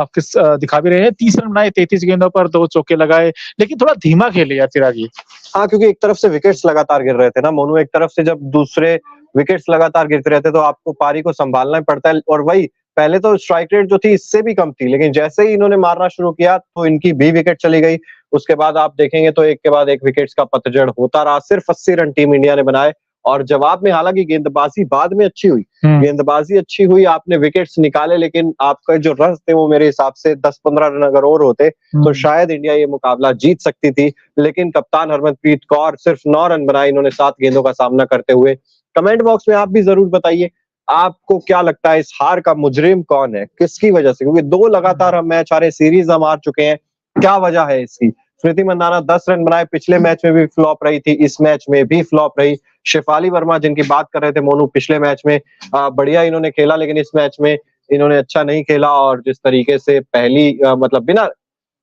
दिखा भी रहे हैं। 30 रन बनाए 33 गेंदों पर, 2 चौके लगाए, लेकिन थोड़ा धीमा खेले यार चिराग ये। हाँ, क्योंकि एक तरफ से विकेट्स लगातार गिर रहे थे ना मोनू, एक तरफ से जब दूसरे विकेट्स लगातार गिरते रहते तो आपको पारी को संभालना ही पड़ता है। और वही पहले तो स्ट्राइक रेट जो थी इससे भी कम थी, लेकिन जैसे ही इन्होंने मारना शुरू किया तो इनकी भी विकेट चली गई। उसके बाद आप देखेंगे तो एक के बाद एक विकेट्स का पतझड़ होता रहा। सिर्फ 80 रन टीम इंडिया ने बनाए और जवाब में हालांकि गेंदबाजी बाद में अच्छी हुई, गेंदबाजी अच्छी हुई, आपने विकेट्स निकाले, लेकिन आपका जो रन थे वो मेरे हिसाब से 10-15 रन अगर और होते तो शायद इंडिया ये मुकाबला जीत सकती थी। लेकिन कप्तान हरमनप्रीत कौर सिर्फ 9 रन बनाए इन्होंने 7 गेंदों का सामना करते हुए। कमेंट बॉक्स में आप भी जरूर बताइए आपको क्या लगता है इस हार का मुजरिम कौन है, किसकी वजह से, क्योंकि 2 लगातार हम मैच हारे, सीरीज हम हार चुके हैं, क्या वजह है इसकी। स्मृति मंदाना 10 रन बनाए, पिछले मैच में भी फ्लॉप रही थी, इस मैच में भी फ्लॉप रही। शेफाली वर्मा जिनकी बात कर रहे थे मोनू, पिछले मैच में बढ़िया इन्होंने खेला, लेकिन इस मैच में इन्होंने अच्छा नहीं खेला और जिस तरीके से पहली मतलब बिना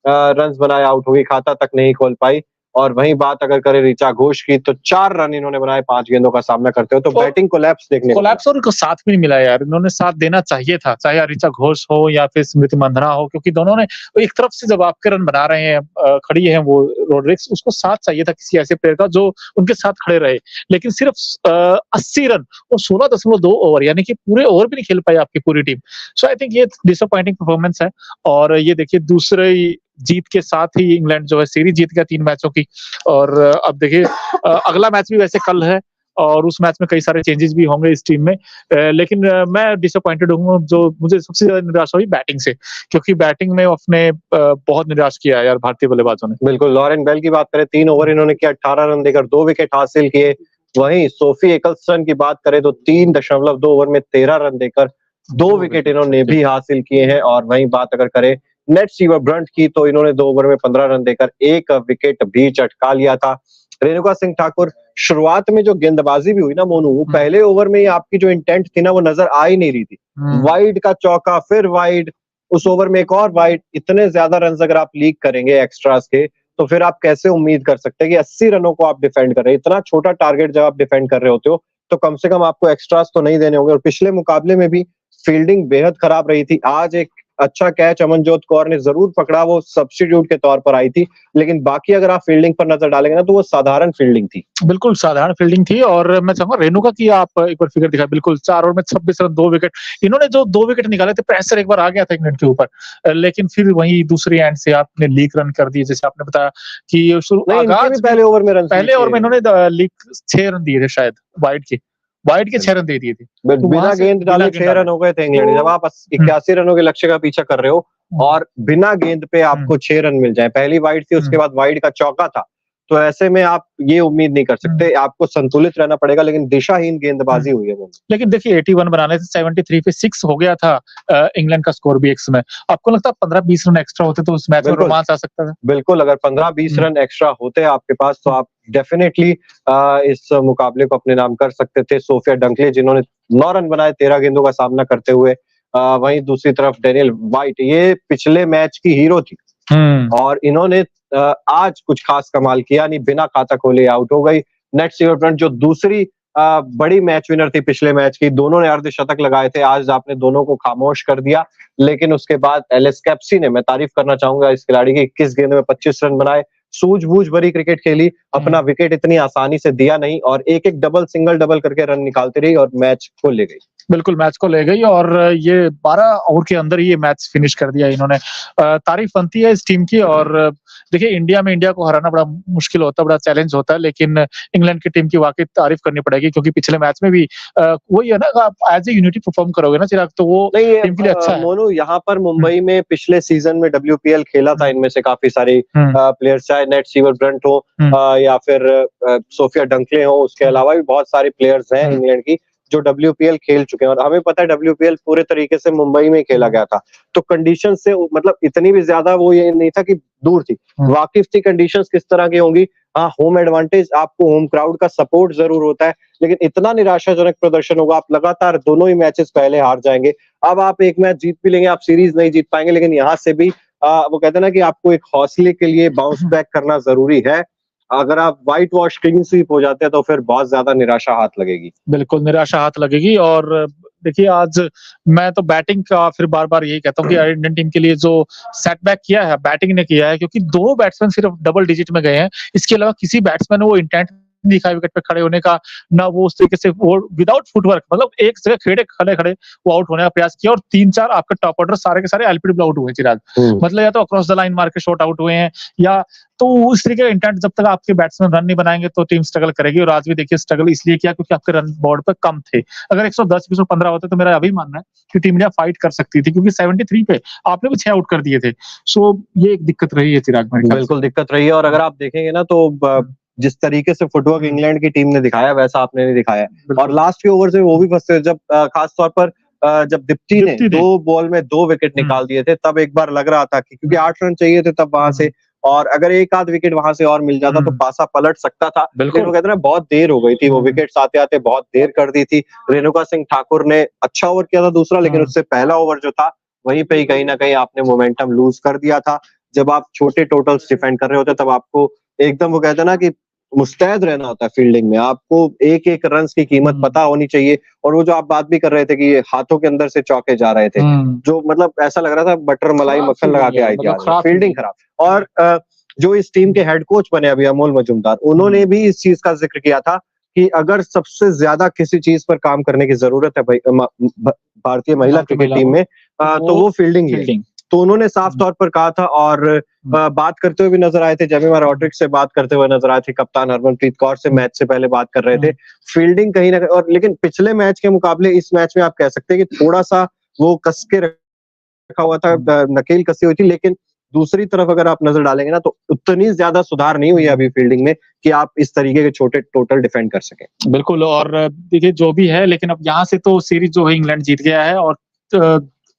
रन्स बनाए आउट हुई, खाता तक नहीं खोल पाई। और वहीं बात अगर करें ऋचा घोष की तो 4 रन इन्होंने बनाए 5 गेंदों का सामना करते हो, तो बैटिंग कोलैप्स देखने को कोलैप्स और उनको साथ भी नहीं मिला यार। इन्होंने साथ देना चाहिए था, चाहे ऋचा घोष हो या फिर स्मृति मंदाना हो, क्योंकि दोनों ने एक तरफ से जब आपके रन बना रहे हैं, खड़ी है वो रोड्रिक्स, उसको साथ चाहिए था किसी ऐसे प्लेयर का जो उनके साथ खड़े रहे। लेकिन सिर्फ 80 रन और 16.2 ओवर, यानी कि पूरे ओवर भी नहीं खेल पाई आपकी पूरी टीम। सो आई थिंक ये डिसअपॉइंटिंग परफॉर्मेंस है। और ये देखिए दूसरे जीत के साथ ही इंग्लैंड जो है सीरीज जीत गया 3 मैचों की। और अब देखिए अगला मैच भी वैसे कल है और उस मैच में कई सारे चेंजेस भी होंगे इस टीम में। लेकिन मैं डिसअपॉइंटेड हूँ, जो मुझे सबसे ज्यादा निराश हुई बैटिंग से, क्योंकि बैटिंग में उसने बहुत निराश किया यार भारतीय बल्लेबाजों ने। बिल्कुल, लॉरेन बेल की बात करें, 3 ओवर इन्होंने किया, 18 रन देकर 2 विकेट हासिल किए। वहीं सोफी एकल्सन की बात करें तो 3.2 ओवर में 13 रन देकर 2 विकेट इन्होंने भी हासिल किए हैं। और वहीं बात अगर करें नेट स्टीवर ब्रंट की तो इन्होंने 2 ओवर में 15 रन देकर 1 विकेट भी चटका लिया था। रेणुका सिंह ठाकुर, शुरुआत में जो गेंदबाजी भी हुई ना मोनू, वो पहले ओवर में ही आपकी जो इंटेंट थी ना वो नजर आ ही नहीं रही थी। वाइड का चौका, फिर वाइड, उस ओवर में एक और वाइड, इतने ज्यादा रन अगर आप लीक करेंगे एक्स्ट्रास के तो फिर आप कैसे उम्मीद कर सकते हैं कि 80 रनों को आप डिफेंड कर रहे हैं। इतना छोटा टारगेट जब आप डिफेंड कर रहे होते हो तो कम से कम आपको एक्स्ट्रास तो नहीं देने होंगे। और पिछले मुकाबले में भी फील्डिंग बेहद खराब रही थी। आज एक अच्छा कैच अमनजोत कौर ने जरूर पकड़ा, वो सब्स्टिट्यूट के तौर पर आई थी, लेकिन बाकी अगर आप फील्डिंग पर नजर डालेंगे ना तो वो साधारण फील्डिंग थी। बिल्कुल साधारण फील्डिंग थी। और मैं चाहूंगा रेणुका की आप एक बार फिगर दिखाएं। बिल्कुल 4 ओवर में 26 रन 2 विकेट। इन्होंने जो 2 विकेट निकाले थे, प्रेशर एक बार आ गया था इंग्लैंड के ऊपर, लेकिन फिर वही दूसरी एंड से आपने लीक रन कर दिए, जैसे आपने बताया कि पहले ओवर में इन्होंने लीक 6 रन दिए थे शायद वाइड के 6 रन दे दिए थे। तो बिना गेंद डाले 6 रन हो गए थे इंग्लैंड। जब आप 81 रनों के लक्ष्य का पीछा कर रहे हो और बिना गेंद पे आपको 6 रन मिल जाए, पहली वाइड थी, उसके बाद वाइड का चौका था, तो ऐसे में आप ये उम्मीद नहीं कर सकते, आपको संतुलित रहना पड़ेगा। लेकिन दिशाहीन गेंदबाजी हुई है वो। लेकिन देखिए 81 बनाने से 73 पे 6 हो गया था इंग्लैंड का स्कोर भी एक्स में। आपको लगता है 15-20 रन एक्स्ट्रा होते तो उस मैच में रोमांच आ सकता था? बिल्कुल, अगर 15-20 रन एक्स्ट्रा होते आपके पास तो आप डेफिनेटली इस मुकाबले को अपने नाम कर सकते थे। सोफिया डंकले जिन्होंने 9 रन बनाए 13 गेंदों का सामना करते हुए। वहीं दूसरी तरफ डेनियल वाइट, ये पिछले मैच की हीरो थी और इन्होंने आज कुछ खास कमाल किया नहीं, बिना खाता खोले आउट हो गई। नेट स्टीवर ब्रंट जो दूसरी बड़ी मैच विनर थी पिछले मैच की, दोनों ने अर्धशतक लगाए थे, आज आपने दोनों को खामोश कर दिया। लेकिन उसके बाद एलिस कैप्सी ने, मैं तारीफ करना चाहूंगा इस खिलाड़ी की, 21 गेंद में 25 रन बनाए, सूझबूझ भरी क्रिकेट खेली, अपना विकेट इतनी आसानी से दिया नहीं और एक एक डबल सिंगल डबल करके रन निकालती रही और मैच को ले गई। बिल्कुल मैच को ले गई और ये 12 ओवर के अंदर ही ये मैच फिनिश कर दिया इन्होंने। तारीफ बनती है इस टीम की। और देखिए इंडिया को हराना बड़ा मुश्किल होता है, बड़ा चैलेंज होता है, लेकिन इंग्लैंड की टीम की वाकई तारीफ करनी पड़ेगी, क्योंकि पिछले मैच में भी वही है ना, आप एज ए यूनिटी परफॉर्म करोगे ना चिराग, तो वो टीम के लिए अच्छा है। मोनू, यहाँ पर मुंबई में पिछले सीजन में WPL खेला था इनमें से काफी सारे प्लेयर्स, चाहे नेट स्टीवर ब्रंट हो या फिर सोफिया डंकले हो, उसके अलावा भी बहुत सारे प्लेयर्स हैं इंग्लैंड की जो WPL खेल चुके हैं। और हमें पता है WPL पूरे तरीके से मुंबई में खेला गया था, तो कंडीशन से मतलब इतनी भी ज्यादा वो ये नहीं था कि दूर थी, वाकिफ थी कंडीशंस किस तरह की होंगी। हाँ, होम एडवांटेज, आपको होम क्राउड का सपोर्ट जरूर होता है, लेकिन इतना निराशाजनक प्रदर्शन होगा, आप लगातार दोनों ही मैचेस पहले हार जाएंगे। अब आप एक मैच जीत भी लेंगे, आप सीरीज नहीं जीत पाएंगे, लेकिन यहाँ से भी वो कहते हैं ना कि आपको एक हौसले के लिए बाउंस बैक करना जरूरी है। अगर आप व्हाइट वॉश क्लीन स्वीप हो जाते हैं तो फिर बहुत ज्यादा निराशा हाथ लगेगी। बिल्कुल, निराशा हाथ लगेगी और देखिए आज मैं तो बैटिंग का फिर बार-बार यही कहता हूँ कि इंडियन टीम के लिए जो सेटबैक किया है, बैटिंग ने किया है क्योंकि 2 बैट्समैन सिर्फ डबल डिजिट में गए हैं। इसके अलावा किसी बैट्समैन ने वो इंटेंट नहीं दिखाया विकेट पे खड़े होने का, ना वो उस तरीके से वो विदाउट फुटवर्क मतलब एक जगह खड़े-खड़े वो आउट होने का प्रयास किया और 3-4 आपके टॉप ऑर्डर सारे के सारे एलबीडब्ल्यू आउट हुए चिराग। मतलब या तो अक्रॉस द लाइन मार के शॉट आउट हुए हैं या तो उस तरीके का इंटेंट जब तक आपके बैट्समैन रन नहीं बनाएँगे तो टीम स्ट्रगल करेगी और आज भी देखिए स्ट्रगल इसलिए किया क्योंकि आपके रन बोर्ड पे कम थे। अगर 110 115 होते तो मेरा अभी मानना है कि टीम इंडिया फाइट कर सकती थी क्योंकि 73 पे आपने भी 6 आउट कर दिए थे। सो ये एक दिक्कत रही है चिराग मेरे ख्याल से। बिल्कुल दिक्कत रही है और अगर आप देखेंगे ना तो जिस तरीके से फुटवर्क इंग्लैंड की टीम ने दिखाया वैसा आपने नहीं दिखाया और लास्ट के ओवर से वो भी फंसते जब खास तौर पर जब दीप्ति ने 2 बॉल में 2 विकेट निकाल दिए थे तब एक बार लग रहा था कि क्योंकि 8 रन चाहिए थे तब वहां से और अगर एक आध विकेट वहां से और मिल जाता तो पासा पलट सकता था। लेकिन वो कहते हैं बहुत देर हो गई थी, वो विकेट्स आते आते बहुत देर कर दी थी। रेणुका सिंह ठाकुर ने अच्छा ओवर किया था दूसरा, लेकिन उससे पहला ओवर जो था वहीं पे ही कहीं ना कहीं आपने मोमेंटम लूज कर दिया था। जब आप छोटे टोटल्स डिफेंड कर रहे होते तब आपको एकदम वो कहते हैं ना कि मुस्तैद रहना होता है फील्डिंग में, आपको एक एक रन की कीमत पता होनी चाहिए। और वो जो आप बात भी कर रहे थे कि हाथों के अंदर से चौके जा रहे थे, जो मतलब ऐसा लग रहा था बटर मलाई मक्खन लगा के आई थी, फील्डिंग खराब। और जो इस टीम के हेड कोच बने अभी अमोल मजूमदार, उन्होंने भी इस चीज का जिक्र किया था कि अगर सबसे ज्यादा किसी चीज पर काम करने की जरूरत है भारतीय महिला क्रिकेट टीम में तो वो फील्डिंग है। तो उन्होंने साफ तौर पर कहा था और बात करते हुए भी नजर आए थे, जेमिमा रॉड्रिक्स से बात करते हुए नजर आए थे, कप्तान हरमनप्रीत कौर से मैच से पहले बात कर रहे थे। फील्डिंग कहीं ना कहीं और लेकिन पिछले मैच के मुकाबले इस मैच में आप कह सकते हैं कि थोड़ा सा वो कस के रखा हुआ था, नकेल कसी हुई थी। लेकिन दूसरी तरफ अगर आप नजर डालेंगे ना तो उतनी ज्यादा सुधार नहीं हुई है अभी फील्डिंग में कि आप इस तरीके के छोटे टोटल डिफेंड कर सकें। बिल्कुल और देखिए जो भी है लेकिन अब यहाँ से तो सीरीज जो है इंग्लैंड जीत गया है और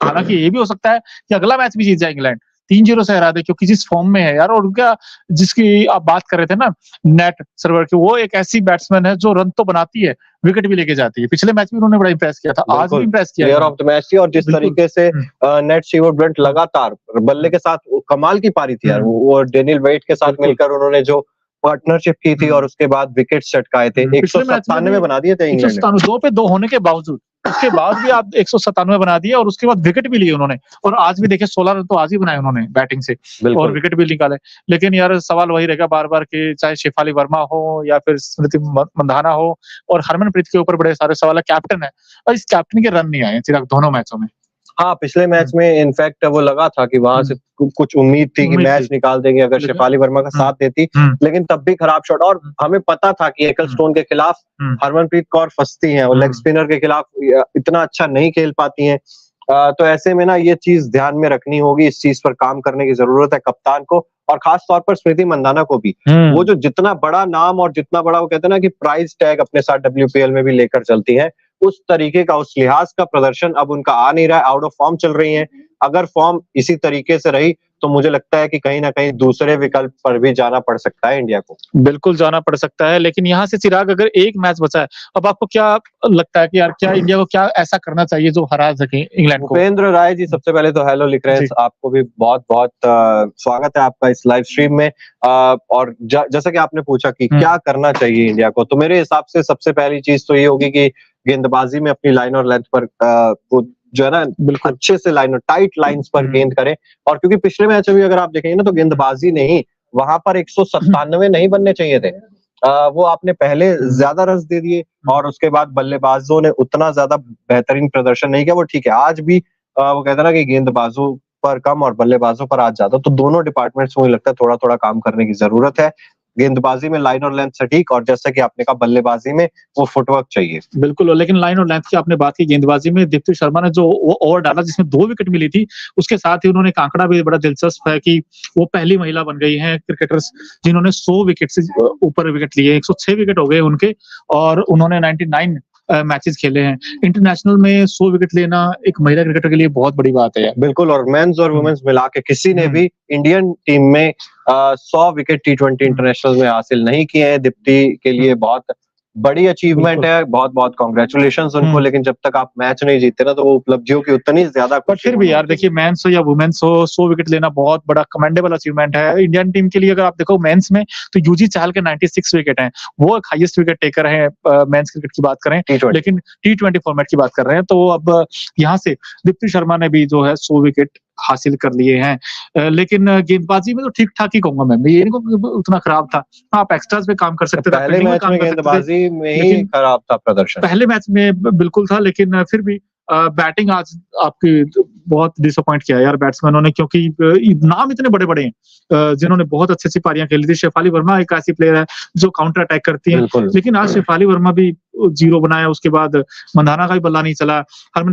हालांकि ये भी हो सकता है कि अगला मैच भी जीत जाए इंग्लैंड, 3-0 से हरा दे क्योंकि जिस फॉर्म में है यार। और उनका जिसकी आप बात कर रहे थे ना नेट सर्वर की, वो एक ऐसी बैट्समैन है जो रन तो बनाती है विकेट भी लेके जाती है। पिछले मैच में उन्होंने बड़ा इंप्रेस किया था, आज भी इंप्रेस किया प्लेयर ऑफ द मैच थी। और जिस तरीके से नेट स्टीवर्ट ब्रंट लगातार बल्ले के साथ कमाल की पारी थी यार, वो डेनियल वेट के साथ मिलकर उन्होंने जो पार्टनरशिप की थी और उसके बाद विकेट चटकाए थे, 197 बना दिए थे इंग्लैंड ने। 2 पे 2 होने के बावजूद उसके बाद भी आप 197 बना दिए और उसके बाद विकेट भी लिए उन्होंने। और आज भी देखिए 16 रन तो आज ही बनाए उन्होंने बैटिंग से और विकेट भी निकाले। लेकिन यार सवाल वही रहेगा बार-बार कि चाहे शेफाली वर्मा हो या फिर स्मृति मंधाना हो और हरमनप्रीत के ऊपर बड़े सारे सवाल है। कैप्टन है और इस कैप्टन के रन नहीं आए चिराग दोनों मैचों में। हाँ, पिछले मैच में इनफैक्ट वो लगा था कि वहां से कुछ उम्मीद थी कि मैच निकाल देंगे अगर शेफाली वर्मा का साथ देती, लेकिन तब भी खराब शॉट। और हमें पता था कि एकलस्टोन के खिलाफ हरमनप्रीत कौर फंसती हैं और लेग स्पिनर के खिलाफ इतना अच्छा नहीं खेल पाती हैं। तो ऐसे में ना ये चीज ध्यान में रखनी होगी, इस चीज पर काम करने की जरूरत है कप्तान को और खास तौर पर स्मृति मंधाना को भी। वो जो जितना बड़ा नाम और जितना बड़ा वो कहते हैं ना कि प्राइस टैग अपने साथ WPL में भी लेकर चलती है, उस तरीके का उस लिहाज का प्रदर्शन अब उनका आ नहीं रहा है, आउट ऑफ फॉर्म चल रही हैं। अगर फॉर्म इसी तरीके से रही तो मुझे लगता है कि कहीं ना कहीं दूसरे विकल्प पर भी जाना पड़ सकता है इंडिया को। बिल्कुल जाना पड़ सकता है, लेकिन यहाँ से चिराग अगर एक मैच बचा है, अब आपको क्या लगता है कि यार क्या इंडिया को क्या ऐसा करना चाहिए जो हरा सके इंग्लैंड को? उपेंद्र राय जी सबसे पहले तो हेलो लिख रहे हैं, आपको भी बहुत बहुत स्वागत है आपका इस लाइव स्ट्रीम में। और जैसा कि आपने पूछा कि क्या करना चाहिए इंडिया को, तो मेरे हिसाब से सबसे पहली चीज तो ये होगी कि गेंदबाजी में अपनी लाइन और लेंथ पर जो है ना अच्छे से लाइन और टाइट लाइंस पर गेंद करें। और क्योंकि पिछले मैच में भी अगर आप देखेंगे ना तो गेंदबाजी नहीं, वहां पर 197 नहीं बनने चाहिए थे, वो आपने पहले ज्यादा रन दे दिए और उसके बाद बल्लेबाजों ने उतना ज्यादा बेहतरीन प्रदर्शन नहीं किया। वो ठीक है, आज भी वो कहते हैं ना कि गेंदबाजों पर कम और बल्लेबाजों पर आज ज्यादा, तो दोनों डिपार्टमेंट्स मुझे लगता है थोड़ा थोड़ा काम करने की जरूरत है। गेंदबाजी में लाइन और लेंथ सटीक और जैसा कि आपने कहा बल्लेबाजी में वो फुटवर्क चाहिए। बिल्कुल, लेकिन लाइन और लेंथ की आपने बात की, गेंदबाजी में दीप्ति शर्मा ने जो वो ओवर डाला जिसमें 2 विकेट मिली थी, उसके साथ ही उन्होंने आंकड़ा भी बड़ा दिलचस्प है कि वो पहली महिला बन गई हैं क्रिकेटर्स जिन्होंने 100 विकेट से ऊपर विकेट लिए। 106 विकेट हो गए उनके और उन्होंने 99 मैचेस खेले हैं। इंटरनेशनल में 100 विकेट लेना एक महिला क्रिकेटर के लिए बहुत बड़ी बात है यार। बिल्कुल, और मेंस और वुमेन्स मिला के किसी ने भी इंडियन टीम में 100 विकेट T20 इंटरनेशनल में हासिल नहीं किए हैं। दीप्ति के लिए बहुत बड़ी अचीवमेंट बिल्कुल। है, बहुत-बहुत कांग्रेचुलेशंस उनको, हुँ। लेकिन जब तक आप मैच नहीं जीतते ना, तो वो उपलब्धियों की उतनी ज़्यादा पर खुशी फिर भी नहीं यार होती। देखिए मेंस हो या वुमेन्स हो 100 विकेट लेना बहुत बड़ा कमेंडेबल अचीवमेंट है। इंडियन टीम के लिए अगर आप देखो मेंस में तो यूजी चाहल के 96 विकेट हैं। वो एक हाईएस्ट विकेट टेकर हैं मेंस क्रिकेट की बात करें। T20 लेकिन टी20 फॉर्मेट की बात कर रहे हैं तो अब यहाँ से दीप्ति शर्मा ने भी जो है 100 विकेट हासिल कर लिए हैं। लेकिन गेंदबाजी में तो ठीक-ठाक ही कहूँगा मैं। ये नहीं कहूँगा उतना खराब था। आप एक्स्ट्रास पे काम कर सकते थे, आप पहले फील्डिंग में मैच काम में कर सकते थे। गेंदबाजी में ही लेकिन खराब था प्रदर्शन। पहले मैच में बिल्कुल था लेकिन फिर भी बैटिंग आज आपकी बहुत डिसअपॉइंट किया यार बैट्समैनों ने क्योंकि नाम इतने बड़े-बड़े हैं जिन्होंने बहुत अच्छी-अच्छी पारियाँ खेली थी। शेफाली वर्मा एक ऐसी प्लेयर है जो काउंटर अटैक करती है। बिल्कुल। लेकिन आज शेफाली वर्मा भी 0 बनाया उसके बाद मंधाना का भी बल्ला नहीं चला। हरमन